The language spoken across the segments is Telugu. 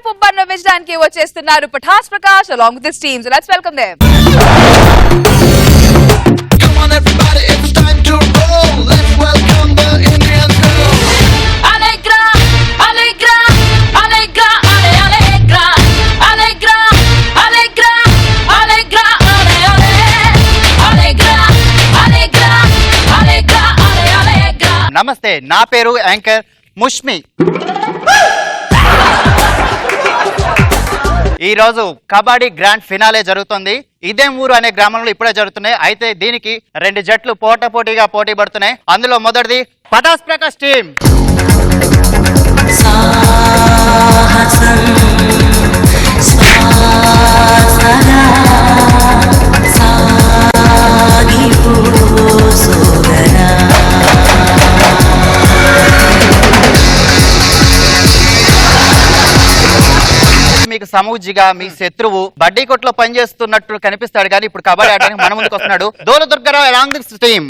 పుబ్బ నవ్వించడానికి వచ్చేస్తున్నారు Pataas Prakash along with his team. So let's welcome them. Come on everybody, it's time to roll. Let's welcome the Indian girl. Allegra, Allegra, Allegra, Allegra, Allegra, Allegra, Allegra, Allegra, Allegra, Allegra, Allegra. నమస్తే, నా పేరు యాంకర్ ముష్మి. ఈ రోజు కబడ్డీ గ్రాండ్ ఫినాలే జరుగుతుంది. ఇదే ఊరు అనే గ్రామంలో ఇప్పుడే జరుగుతున్నాయి. అయితే దీనికి రెండు జట్లు పోటాపోటీగా పోటీ పడుతున్నాయి. అందులో మొదటిది పటాస్ ప్రకాష్ టీం. మీకు సమూజిగా మీ శత్రువు బడ్డీ కొట్లో పనిచేస్తున్నట్టు కనిపిస్తాడు, కానీ ఇప్పుడు కబడ్డీ ఆడడానికి మన ముందుకు వస్తున్నాడు. దోల Durgarao along this team.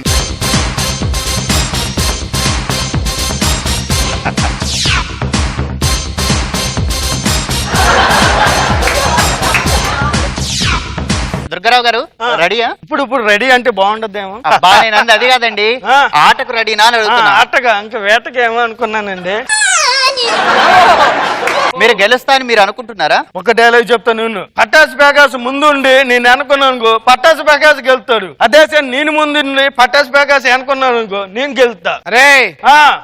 Durgarao గారు రెడీయా? ఇప్పుడు రెడీ అంటే బాగుండదేమో. అబ్బా నేను అది కాదండి, ఆటకు రెడీనా అని అడుగుతున్నా. ఆటగా ఇంకా వేటకి ఏమో అనుకున్నానండి. మీరు గెలుస్తా అని మీరు అనుకుంటున్నారా? ఒక డైలాగ్ చెప్తాను నేను. పటాస్ ప్రకాష్ ముందుండి నేను అనుకున్నాను పటాస్ ప్రకాష్ గెలుతాడు. అదే సార్ నేను ముందుండి పటాస్ ప్రకాష్ అనుకున్నాను అనుకో నేను గెలుతా. అరే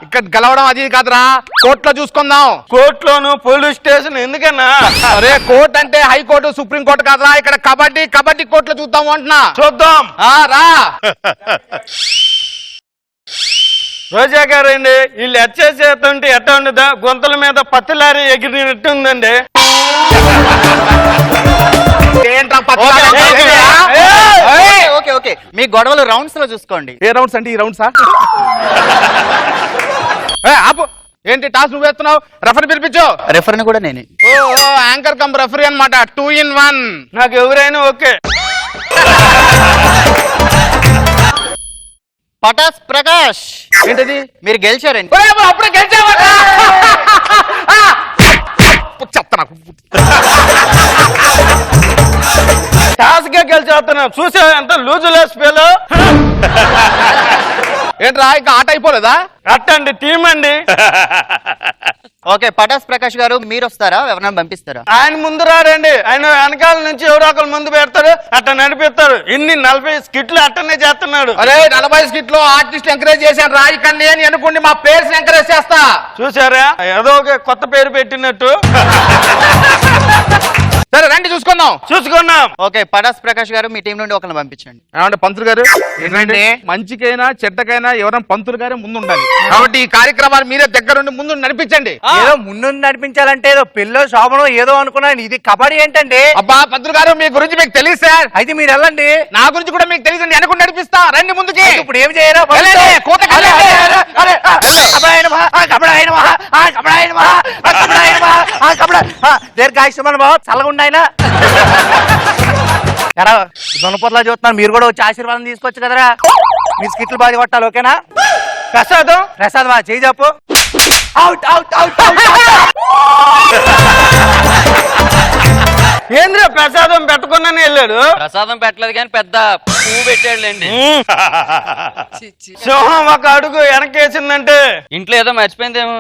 ఇక్కడ గెలవడం అది కాదురా, కోర్టులో చూసుకుందాం. కోర్టులోను పోలీస్ స్టేషన్ ఎందుకన్నా? అరే కోర్టు అంటే హైకోర్టు సుప్రీం కోర్టు కాదురా, ఇక్కడ కబడ్డీ కోర్టులో చూద్దాం అంటున్నా. చూద్దాం రా. రోజా గారండి వీళ్ళు ఎచ్చేసేస్తుంటే ఎట్ట ఉండదా, గొంతుల మీద పత్తిలారి ఎగిరినట్టు ఉందండి. ఓకే ఓకే, మీ గొడవలు రౌండ్స్ లో చూసుకోండి. ఏ రౌండ్స్ అంటే ఈ రౌండ్సా? ఆపు, ఏంటి టాస్ నువ్వు వేస్తున్నావు? రెఫరీ పిలిపించు. రెఫరీని కూడా నేనే. ఓ యాంకర్ కమ్ రెఫరీ అన్నమాట, 2 in 1. నాకు ఎవరైనా ఓకే. పటాస్ ప్రకాష్ ఏంటది? మీరు గెలిచారండి. అప్పుడే గెలిచావా? చెప్తా నాకు. టాస్ గా గెలిచేస్తున్నా చూసా ఎంత లూజు లేస్ పేలో. ఏంట్రా ఇంకా ఆట అయిపోలేదా? అట్టండి టీం అండి. ఓకే పటాస్ ప్రకాష్ గారు మీరు వస్తారా, ఎవరైనా పంపిస్తారా? ఆయన ముందు రారండి, ఆయన వెనకాల నుంచి ఎవరో ఒకరు ముందు పెడతారు, అట్ట నడిపిస్తారు. ఇన్ని 40 స్కిట్లు అట్టనే చేస్తున్నాడు. అరే 40 స్కిట్లు ఆర్టిస్ట్ ఎంకరేజ్ చేశాను రా, ఇక్కడ నేను అనుకోండి మా పేర్స్ ఎంకరేజ్ చేస్తా. చూసారా ఏదో ఒక కొత్త పేరు పెట్టినట్టు. సరే రండి చూసుకున్నాం. ఓకే పటాస్ ప్రకాష్ గారు మీ టీం నుండి ఒకరిని పంపించండి. ఏమంటే పంతులు గారు, ఏంటంటే మంచికైనా చెడ్డకైనా ఎవరైనా పంతులు గారే ముందు ఉండాలి. కాబట్టి ఈ కార్యక్రమాలు మీరే దగ్గరుండి ముందు నడిపించండి. ఏదో ముందు నడిపించాలంటే ఏదో పెళ్ళో శోభనో ఏదో అనుకున్నాను, ఇది కబడ్డీ ఏంటంటే? అబ్బా పంతులు గారు మీ గురించి మీకు తెలియదు సార్. అయితే మీరు వెళ్ళండి. నా గురించి కూడా మీకు తెలియదు, అనుకుని నడిపిస్తా. రండి ముందుకి. ఇప్పుడు ఏం చేయరా? దీర్ఘాయుష్మాన్ బాబు చల్లగా ఉండాయన. దొనపొట్లా చూస్తున్నాను, మీరు కూడా వచ్చి ఆశీర్వాదం తీసుకోవచ్చు కదరా. మీ స్కిట్లు బాగా కొట్టాలి, ఓకేనా? ప్రసాద్ బా చేయి చెప్పు. అవుట్ అవుట్ అవుట్ ఏంద్రా ప్రసాదం పెట్టకుండానే వెళ్ళాడు. ప్రసాదం పెట్టలేదు కానీ పెద్ద పువ్వు పెట్టాడులేండి. సింహం ఒక అడుగు వెనకేసిందంటే ఇంట్లో ఏదో మర్చిపోయిందేమో.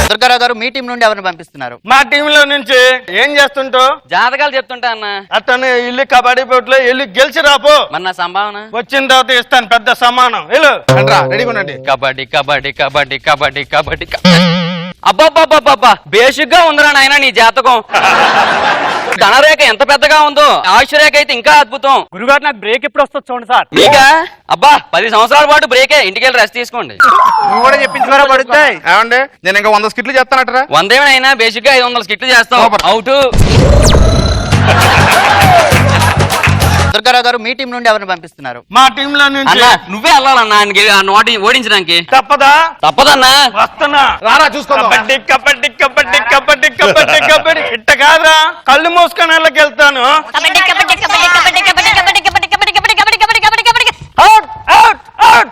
దుర్గారావు గారు మీ టీం నుండి ఎవరిని పంపిస్తున్నారు? మా టీంలో నుంచి ఏం చేస్తుంటావు? జాతకాలు చెప్తుంటా అన్న. అతను ఇల్లు కబడ్డీ పోటీలో వెళ్ళి గెలిచి రాపో. మన నా సంభావన వచ్చిన తర్వాత ఇస్తాను పెద్ద సమానం. వెళ్ళు రెడీగా ఉండండి. కబడ్డీ కబడ్డీ కబడ్డీ కబడ్డీ కబడ్డీ. అబ్బాబ్బాబ్బా బేసిక్ గా ఉందిరా నాయన నీ జాతకం. ధనరేఖ ఎంత పెద్దగా ఉందో, ఆయుష్రేఖ అయితే ఇంకా అద్భుతం. గురుగారు నాకు బ్రేక్ ఎప్పుడు వస్తుంది చూడండి సార్. నీకా? అబ్బా 10 సంవత్సరాల పాటు బ్రేకే, ఇంటికి వెళ్ళి రెస్ట్ తీసుకోండి. నువ్వు కూడా చెప్పించుకోరా పడుతాయి. ఏమండి నేను ఇంకా 100 స్కిట్లు చేస్తానట్రా. 100 ఏమైనా బేసిక్ గా 500 స్కిట్లు చేస్తాం. అవుట్. దుర్గారావు గారు మీ టీం నుండి ఎవరిని పంపిస్తున్నారు? మా టీంలో నుంచి అన్నా నువ్వే వెళ్ళాలన్నా నోటి ఓడించడానికి. తప్పదన్నా. వస్తున్నా రారా చూసుకోండి. కబడ్డీ కబడ్డీ కబడ్డీ కబడ్డీ కబడ్డీ కబడ్డీ. ఇట్ట కాదురా, కళ్ళు మూసుకొని వెళ్ళకెళ్తాను. Out out out.